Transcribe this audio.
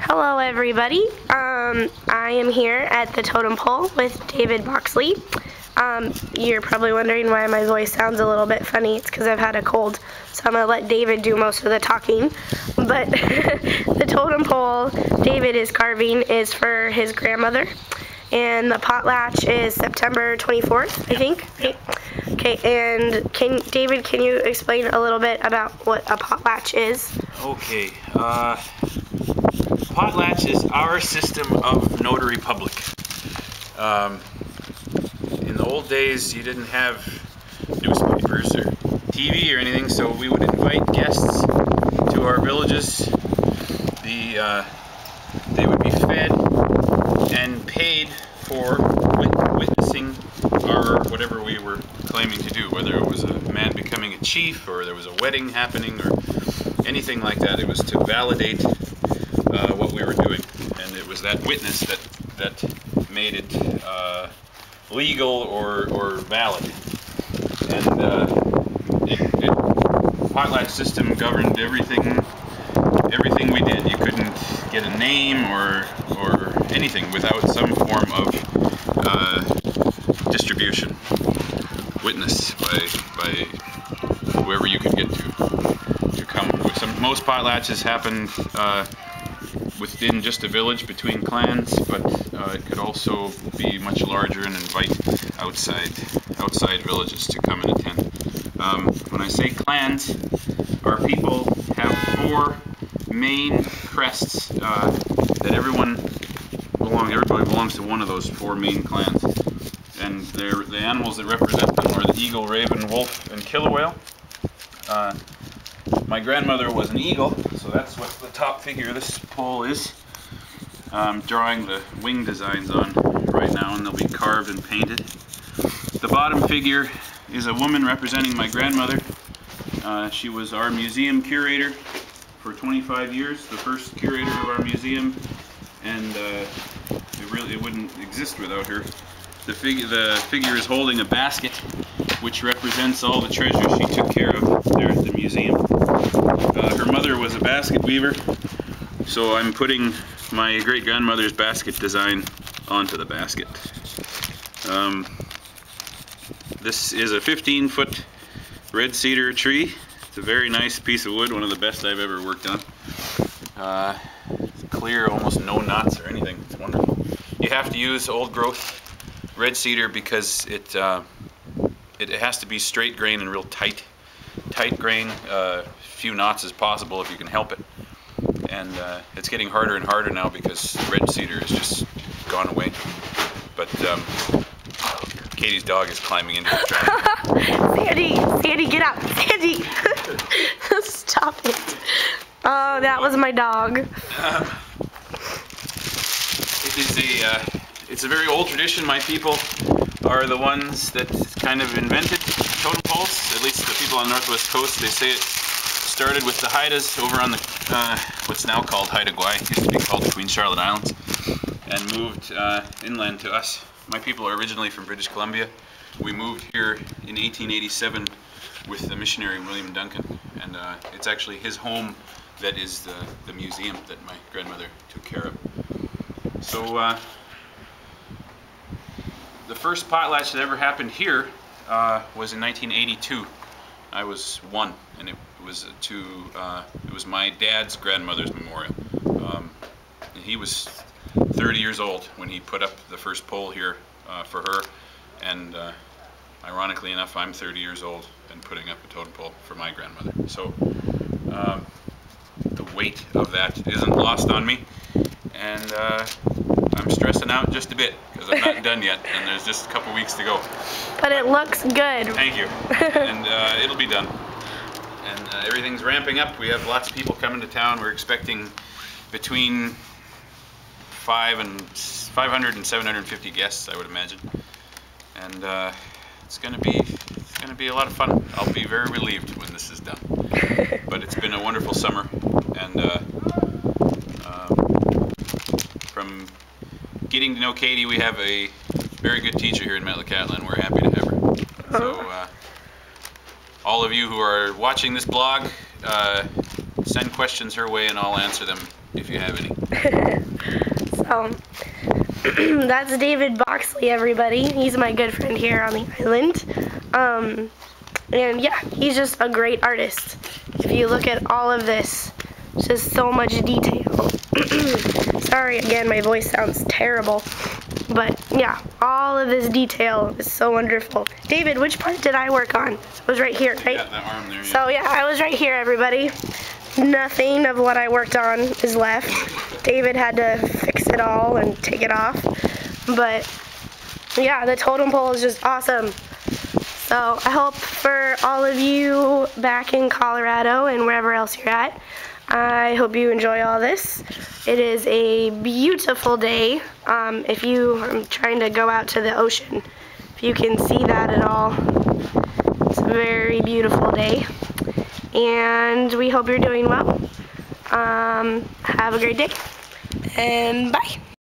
Hello everybody. I am here at the Totem Pole with David Boxley. You're probably wondering why my voice sounds a little bit funny. It's because I've had a cold, so I'm going to let David do most of the talking. But the totem pole David is carving is for his grandmother, and the potlatch is September 24th, I think. Okay, and David, can you explain a little bit about what a potlatch is? Okay, potlatch is our system of notary public. In the old days, you didn't have newspapers or TV or anything, so we would invite guests to our villages. They would be fed and paid for witnessing our whatever we were claiming to do, whether it was a man becoming a chief or there was a wedding happening or anything like that. It was to validate what we were doing, and it was that witness that made it legal or valid. And the potlatch system governed everything we did. You couldn't get a name or anything without some form of distribution, witness by whoever you could get to come. Most potlatches happened within just a village between clans, but it could also be much larger and invite outside villages to come and attend. When I say clans, our people have 4 main crests that everybody belongs to one of those 4 main clans, and the animals that represent them are the eagle, raven, wolf, and killer whale. My grandmother was an eagle, so that's what the top figure of this pole is. I'm drawing the wing designs on right now, and they'll be carved and painted. The bottom figure is a woman representing my grandmother. She was our museum curator for 25 years, the first curator of our museum, and it wouldn't exist without her. The figure is holding a basket, which represents all the treasures she took care of there at the museum. Her mother was a basket weaver, so I'm putting my great-grandmother's basket design onto the basket. This is a 15-foot red cedar tree. It's a very nice piece of wood, one of the best I've ever worked on. It's clear, almost no knots or anything. It's wonderful. You have to use old growth red cedar because it has to be straight grain and real tight grain. Few knots as possible if you can help it. And it's getting harder and harder now because red cedar has just gone away. But Katie's dog is climbing into the trap. Sandy, get out! Sandy! Stop it. Oh, that was my dog. It's a very old tradition. My people are the ones that kind of invented totem poles, at least the people on the northwest coast. They say it started with the Haidas over on the what's now called Haida Gwaii, used to be called the Queen Charlotte Islands, and moved inland to us. My people are originally from British Columbia. We moved here in 1887 with the missionary William Duncan, and it's actually his home that is the museum that my grandmother took care of. So the first potlatch that ever happened here was in 1982. I was 1, and it was my dad's grandmother's memorial. He was 30 years old when he put up the first pole here for her, and ironically enough, I'm 30 years old and putting up a totem pole for my grandmother. So the weight of that isn't lost on me, and I'm stressing out just a bit because I'm not done yet, and there's just a couple weeks to go. But it looks good. Thank you. And it'll be done. And everything's ramping up. We have lots of people coming to town. We're expecting between 500 and 750 guests, I would imagine. And it's gonna be a lot of fun. I'll be very relieved when this is done. But it's been a wonderful summer, and from getting to know Katie, we have a very good teacher here in Metlakatla, and we're happy to have her. So all of you who are watching this blog, send questions her way and I'll answer them if you have any. So, that's David Boxley, everybody. He's my good friend here on the island. And yeah, he's just a great artist. If you look at all of this, it's just so much detail. Sorry again, my voice sounds terrible. But yeah, all of this detail is so wonderful. David, which part did I work on? It was right here, right? Yeah, that arm there. Yeah. So yeah, I was right here, everybody. Nothing of what I worked on is left. David had to fix it all and take it off. But yeah, the totem pole is just awesome. So I hope for all of you back in Colorado and wherever else you're at, I hope you enjoy all this. It is a beautiful day. If you are trying to go out to the ocean, if you can see that at all, it's a very beautiful day. And we hope you're doing well. Have a great day, and bye.